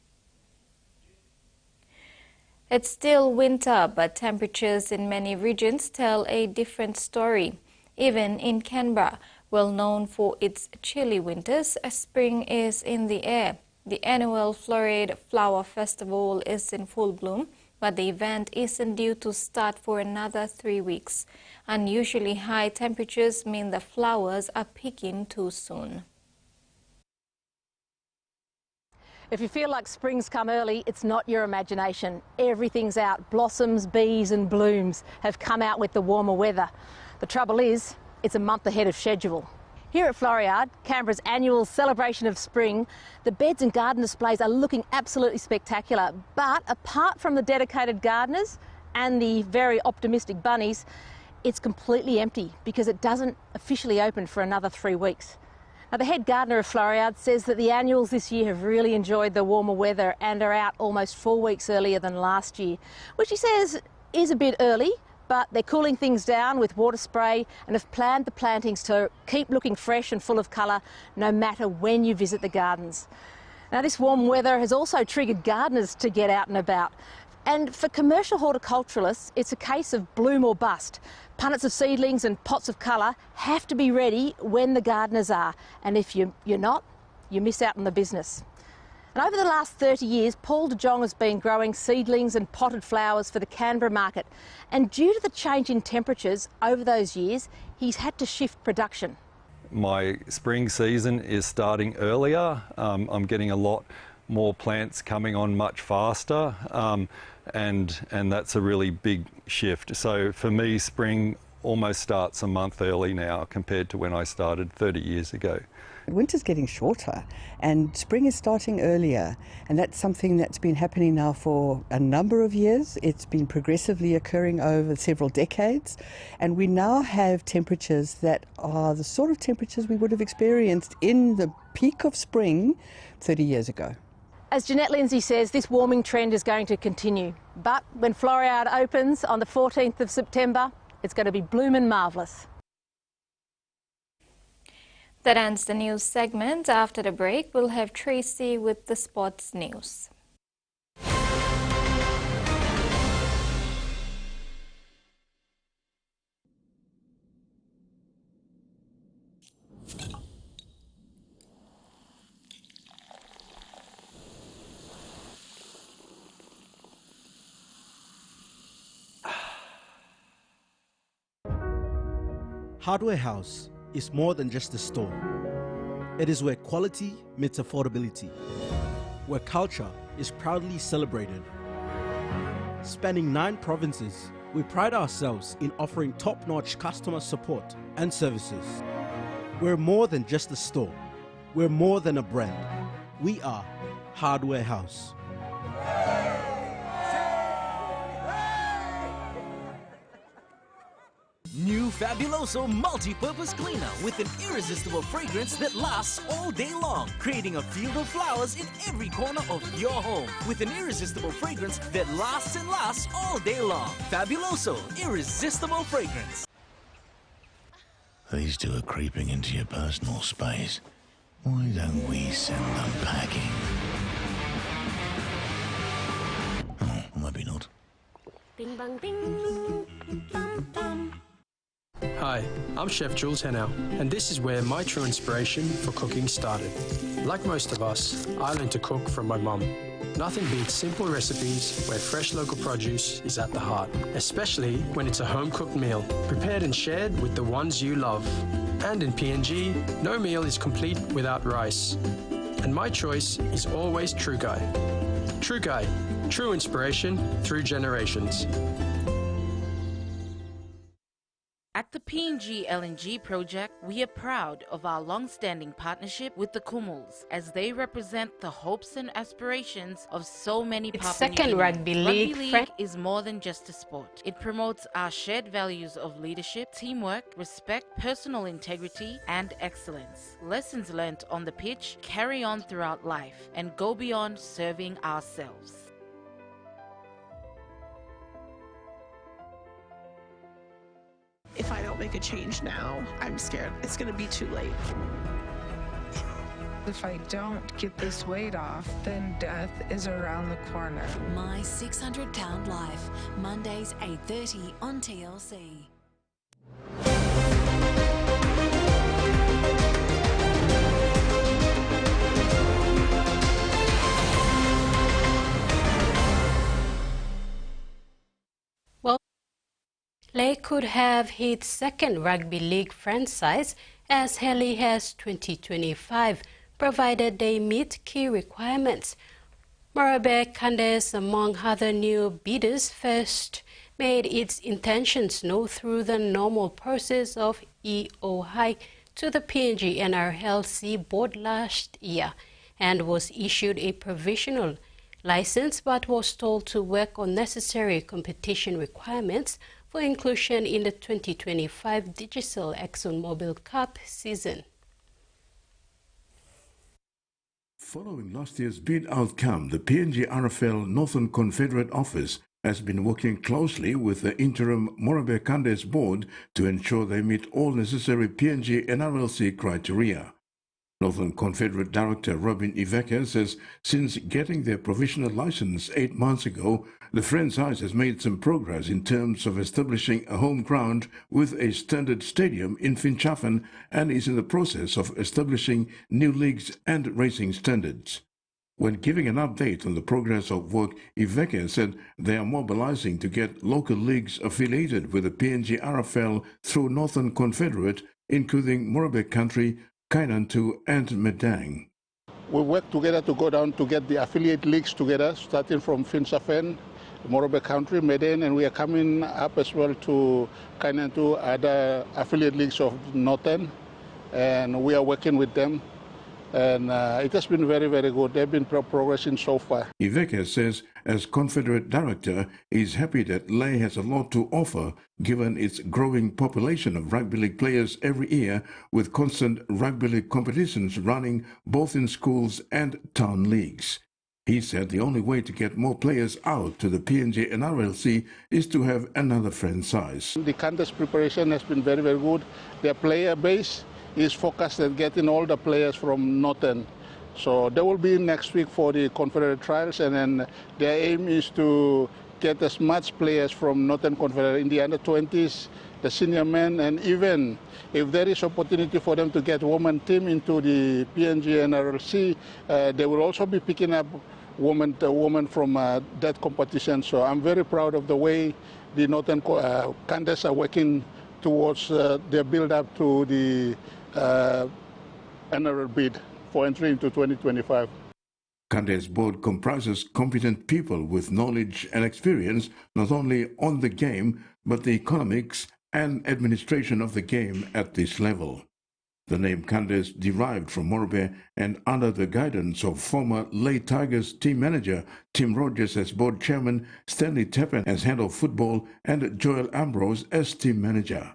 It's still winter, but temperatures in many regions tell a different story. Even in Canberra, well known for its chilly winters, spring is in the air. The annual Florid Flower Festival is in full bloom, but the event isn't due to start for another 3 weeks. Unusually high temperatures mean the flowers are peaking too soon. If you feel like spring's come early, it's not your imagination. Everything's out. Blossoms, bees and blooms have come out with the warmer weather. The trouble is, it's a month ahead of schedule. Here at Floriade, Canberra's annual celebration of spring, the beds and garden displays are looking absolutely spectacular. But apart from the dedicated gardeners and the very optimistic bunnies, it's completely empty because it doesn't officially open for another 3 weeks. Now, the head gardener of Floriade says that the annuals this year have really enjoyed the warmer weather and are out almost 4 weeks earlier than last year, which he says is a bit early, but they're cooling things down with water spray and have planned the plantings to keep looking fresh and full of colour no matter when you visit the gardens. Now, this warm weather has also triggered gardeners to get out and about. And for commercial horticulturalists, it's a case of bloom or bust. Punnets of seedlings and pots of colour have to be ready when the gardeners are. And if you're not, you miss out on the business. And over the last 30 years, Paul de Jong has been growing seedlings and potted flowers for the Canberra market. And due to the change in temperatures over those years, he's had to shift production. My spring season is starting earlier. I'm getting a lot more plants coming on much faster, and that's a really big shift. So for me, spring almost starts a month early now compared to when I started 30 years ago. Winter's getting shorter and spring is starting earlier, and that's something that's been happening now for a number of years. It's been progressively occurring over several decades, and we now have temperatures that are the sort of temperatures we would have experienced in the peak of spring 30 years ago. As Jeanette Lindsay says, this warming trend is going to continue. But when Floriade opens on the 14th of September, it's going to be bloomin' marvellous. That ends the news segment. After the break, we'll have Tracy with the sports news. Hardware House is more than just a store. It is where quality meets affordability, where culture is proudly celebrated. Spanning 9 provinces, we pride ourselves in offering top-notch customer support and services. We're more than just a store. We're more than a brand. We are Hardware House. New Fabuloso multi-purpose cleaner with an irresistible fragrance that lasts all day long, creating a field of flowers in every corner of your home with an irresistible fragrance that lasts and lasts all day long. Fabuloso, irresistible fragrance. These two are creeping into your personal space. Why don't we send them packing? Oh, maybe not. Bing bang bing. Bum, bum. Hi, I'm Chef Jules Henow, and this is where my true inspiration for cooking started. Like most of us, I learned to cook from my mum. Nothing beats simple recipes where fresh local produce is at the heart, especially when it's a home-cooked meal, prepared and shared with the ones you love. And in PNG, no meal is complete without rice. And my choice is always True Guy. True Guy, true inspiration through generations. At the PNG LNG project, we are proud of our long-standing partnership with the Kumuls as they represent the hopes and aspirations of so many Papua second New Rugby League Rugby League is more than just a sport. It promotes our shared values of leadership, teamwork, respect, personal integrity, and excellence. Lessons learnt on the pitch carry on throughout life and go beyond serving ourselves. If I don't make a change now, I'm scared it's going to be too late. If I don't get this weight off, then death is around the corner. My 600-Pound Life, Mondays 8:30 on TLC. Lay could have his second Rugby League franchise as Haley has 2025 provided they meet key requirements. Morabe Candes, among other new bidders, first made its intentions known through the normal process of EOI to the PNG NRLC board last year and was issued a provisional license but was told to work on necessary competition requirements for inclusion in the 2025 Digital ExxonMobil Cup season. Following last year's bid outcome, the PNG RFL Northern Confederate Office has been working closely with the interim Morabe Candes board to ensure they meet all necessary PNG NRLC criteria. Northern Confederate Director Robin Iveke says since getting their provisional license 8 months ago, the franchise has made some progress in terms of establishing a home ground with a standard stadium in Finchafen and is in the process of establishing new leagues and racing standards. When giving an update on the progress of work, Iveke said they are mobilizing to get local leagues affiliated with the PNG RFL through Northern Confederate, including Morabe Country, Kainantu and Madang. We work together to go down to get the affiliate leagues together, starting from Finchafen, Morabe Country, Madang, and we are coming up as well to Kainantu, other affiliate leagues of Northern, and we are working with them. And it has been very, very good. They've been progressing so far. Iveke says, as Confederate Director, he is happy that Lay has a lot to offer, given its growing population of rugby league players every year, with constant rugby league competitions running both in schools and town leagues. He said the only way to get more players out to the PNG NRLC is to have another franchise. The Candace preparation has been very, very good. Their player base is focused at getting all the players from Northern. So they will be next week for the Confederate trials, and then their aim is to get as much players from Northern Confederate in the under-20s, the senior men, and even if there is opportunity for them to get women team into the PNG NRLC, they will also be picking up women from that competition. So I'm very proud of the way the Northern Candace are working towards their build-up to the NRL bid for entry into 2025. Candace board comprises competent people with knowledge and experience not only on the game, but the economics and administration of the game at this level. The name Candace derived from Morabe and under the guidance of former Lay Tigers team manager Tim Rogers as board chairman, Stanley Teppen as head of football, and Joel Ambrose as team manager.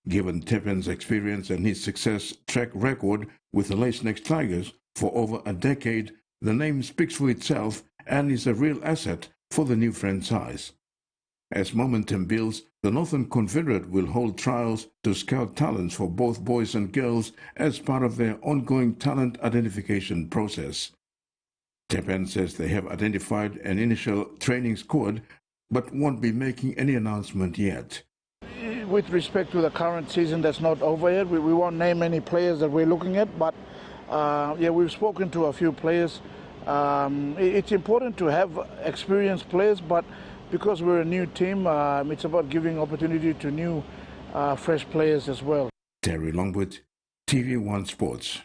Given Teppen's experience and his success track record with the Lay Snakes Tigers for over a decade, the name speaks for itself and is a real asset for the new franchise. As momentum builds, the Northern Confederate will hold trials to scout talents for both boys and girls as part of their ongoing talent identification process. Teppen says they have identified an initial training squad but won't be making any announcement yet. With respect to the current season that's not over yet, we won't name any players that we're looking at, but we've spoken to a few players. It's important to have experienced players, but because we're a new team, it's about giving opportunity to new, fresh players as well. Terry Longwood, TV1 Sports.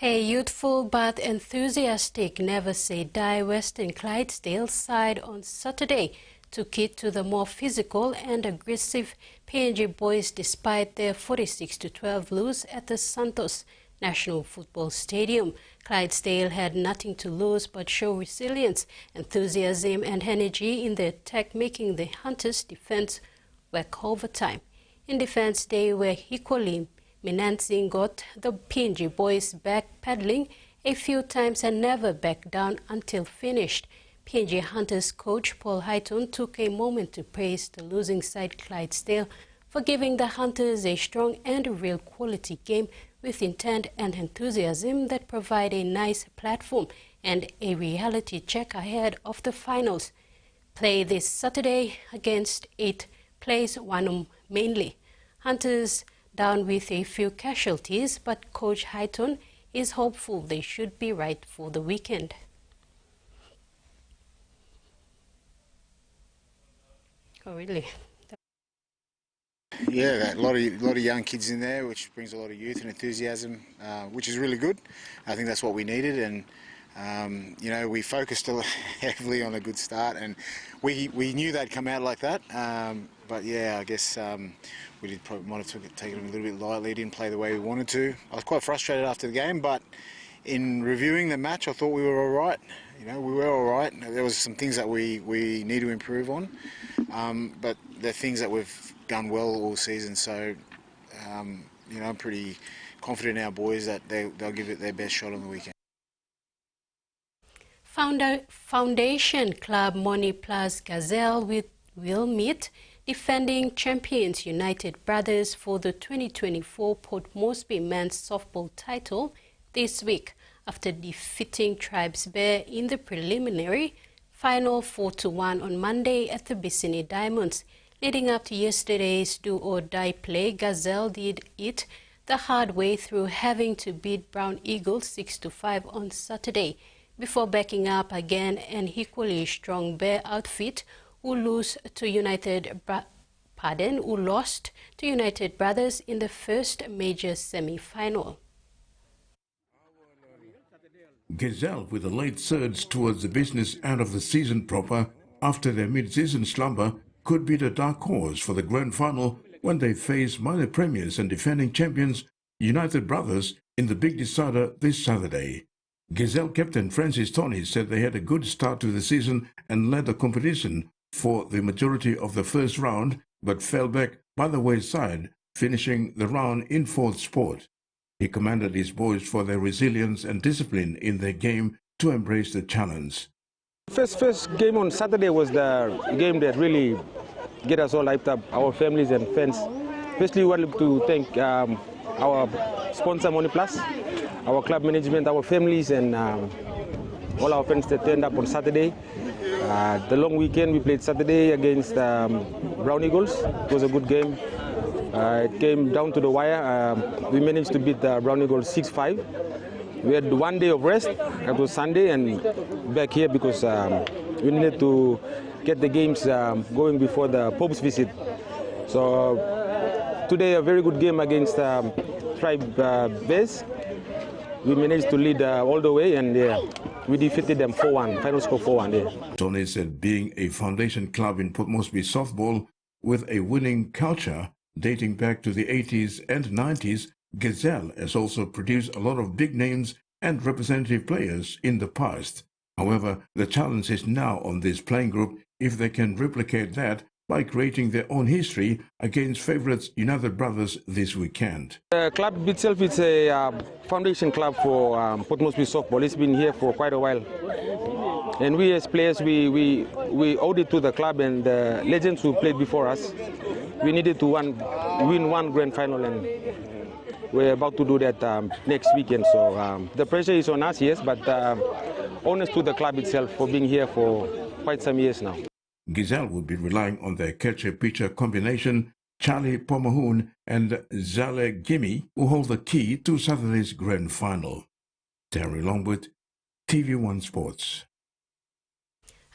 A youthful but enthusiastic Never Say Die Western Clydesdale side on Saturday took it to the more physical and aggressive PNG boys despite their 46-12 lose at the Santos National Football Stadium. Clydesdale had nothing to lose but show resilience, enthusiasm and energy in the attack, making the Hunters' defense work overtime. In defense, they were equally menacing, got the PNG boys back paddling a few times and never back down until finished. PNG Hunters coach Paul Highton took a moment to praise the losing side Clydesdale for giving the Hunters a strong and real quality game with intent and enthusiasm that provide a nice platform and a reality check ahead of the finals. Play this Saturday against 8th place Wanum mainly. Hunters down with a few casualties, but Coach Highton is hopeful they should be right for the weekend. Oh, really? Yeah, a lot of young kids in there, which brings a lot of youth and enthusiasm, which is really good. I think that's what we needed, and you know, we focused heavily on a good start, and we knew they'd come out like that. But yeah, I guess we did probably might have taken it a little bit lightly. Didn't play the way we wanted to. I was quite frustrated after the game, but in reviewing the match, I thought we were all right. You know, we were all right. There was some things that we need to improve on, but they're things that we've done well all season. So, you know, I'm pretty confident in our boys that they'll give it their best shot on the weekend. Foundation club Money Plus Gazelle will meet defending champions United Brothers for the 2024 Port Moresby men's softball title this week after defeating Tribes Bear in the preliminary final 4-1 on Monday at the Bissini Diamonds. Leading up to yesterday's do-or-die play, Gazelle did it the hard way through having to beat Brown Eagles 6-5 on Saturday before backing up again an equally strong Bear outfit who lost to United Brothers in the first major semi-final. Gazelle with a late surge towards the business end of the season proper after their mid-season slumber could be the dark horse for the grand final when they face minor premiers and defending champions United Brothers in the big decider this Saturday. Gazelle captain Francis Tony said they had a good start to the season and led the competition for the majority of the first round, but fell back by the wayside, finishing the round in fourth spot. He commended his boys for their resilience and discipline in their game to embrace the challenge. First game on Saturday was the game that really get us all hyped up, our families and fans. Firstly, we want to thank our sponsor Money Plus, our club management, our families, and all our friends that turned up on Saturday. The long weekend we played Saturday against Brown Eagles. It was a good game. It came down to the wire. We managed to beat the Brown Eagles 6-5. We had 1 day of rest. It was Sunday, and back here because we needed to get the games going before the Pope's visit. So today a very good game against Tribe Bears. We managed to lead all the way, and we defeated them 4-1, final score 4-1. Tony said being a foundation club in Port Moresby softball with a winning culture dating back to the 80s and 90s, Gazelle has also produced a lot of big names and representative players in the past. However, the challenge is now on this playing group if they can replicate that by creating their own history against favourites United Brothers this weekend. The club itself is a foundation club for Port Moresby softball. It's been here for quite a while. And we as players, we owed it to the club and the legends who played before us. We needed to win one grand final, and we're about to do that next weekend. So the pressure is on us, yes, but honest to the club itself for being here for quite some years now. Gazelle will be relying on their catcher-pitcher combination, Charlie Pomahoon and Zale Gimme, who hold the key to Saturday's grand final. Terry Longwood, TV1 Sports.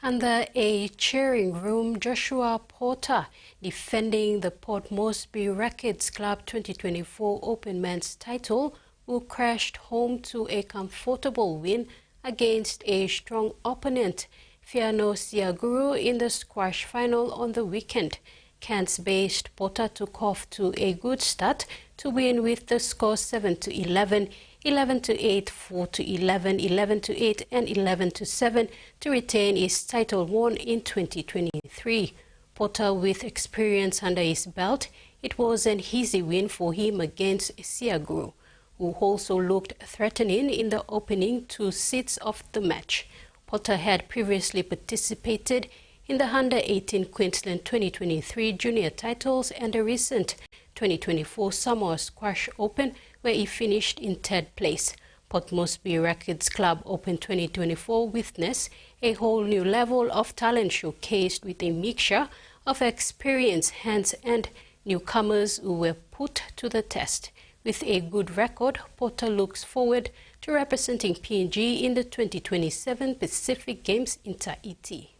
Under a cheering room, Joshua Porter, defending the Port Moresby Rackets Club 2024 Open Men's title, who crashed home to a comfortable win against a strong opponent, Fiano Siaguru, in the squash final on the weekend. Cairns-based Porter took off to a good start to win with the score 7-11, 11-8, 4-11, 11-8 and 11-7 to retain his title won in 2023. Porter, with experience under his belt, it was an easy win for him against Siaguru, who also looked threatening in the opening 2 sets of the match. Porter had previously participated in the Under-18 Queensland 2023 junior titles and the recent 2024 Samoa Squash Open, where he finished in 3rd place. Port Moresby Rackets Club Open 2024 witnessed a whole new level of talent showcased with a mixture of experienced hands and newcomers who were put to the test. With a good record, Porter looks forward to representing PNG in the 2027 Pacific Games in Tahiti.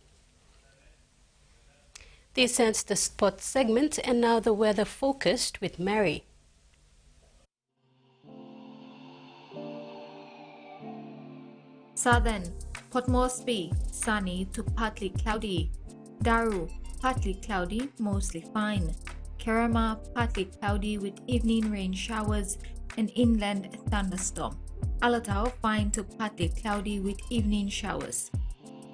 This ends the sports segment, and now the weather focused with Mary. Southern, Port Moresby, sunny to partly cloudy. Daru, partly cloudy, mostly fine. Kerama, partly cloudy with evening rain showers and inland thunderstorm. Alatau, fine to partly cloudy with evening showers.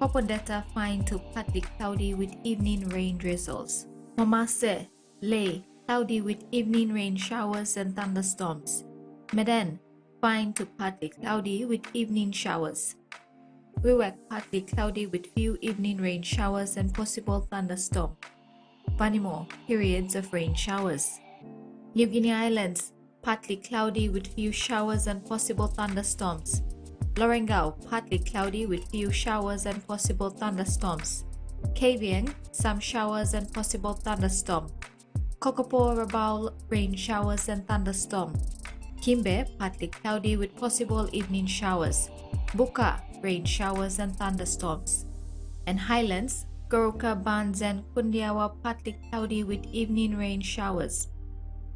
Popondetta, fine to partly cloudy with evening rain drizzles. Momase, Leh, cloudy with evening rain showers and thunderstorms. Madang, fine to partly cloudy with evening showers. Wewak, partly cloudy with few evening rain showers and possible thunderstorm. Vanimo, periods of rain showers. New Guinea Islands, partly cloudy with few showers and possible thunderstorms. Lorengau, partly cloudy with few showers and possible thunderstorms. Kavieng, some showers and possible thunderstorm. Kokopo, Rabaul, rain showers and thunderstorm. Kimbe, partly cloudy with possible evening showers. Buka, rain showers and thunderstorms. And Highlands, Goroka, Bans and Kundiawa, partly cloudy with evening rain showers.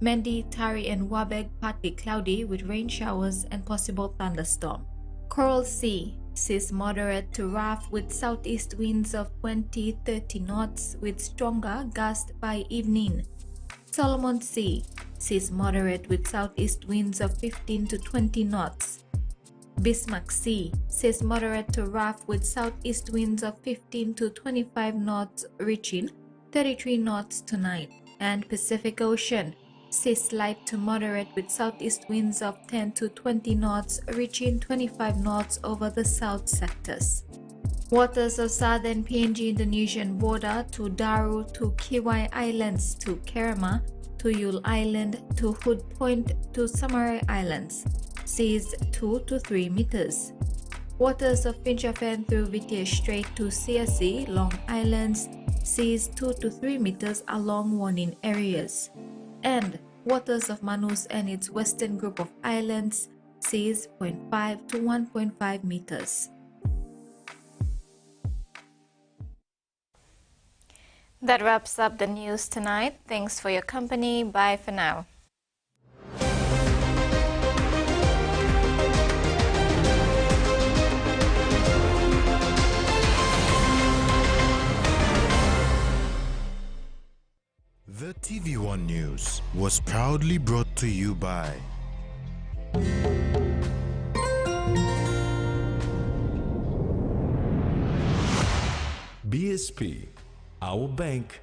Mendi, Tari and Wabeg, partly cloudy with rain showers and possible thunderstorm. Coral Sea, seas moderate to rough with southeast winds of 20-30 knots with stronger gusts by evening. Solomon Sea, seas moderate with southeast winds of 15 to 20 knots. Bismarck Sea, seas moderate to rough with southeast winds of 15 to 25 knots reaching 33 knots tonight. And Pacific Ocean, seas light to moderate with southeast winds of 10 to 20 knots reaching 25 knots over the south sectors. Waters of southern PNG Indonesian border to Daru to Kiwai Islands to Kerama to Yule Island to Hood Point to Samarai Islands. Seas 2 to 3 meters. Waters of Finchafen through Vitia Strait to Siasi, Long Islands. Seas 2 to 3 meters along warning areas. And waters of Manus and its western group of islands, seas 0.5 to 1.5 meters. That wraps up the news tonight. Thanks for your company. Bye for now. The TVWAN News was proudly brought to you by BSP, our bank,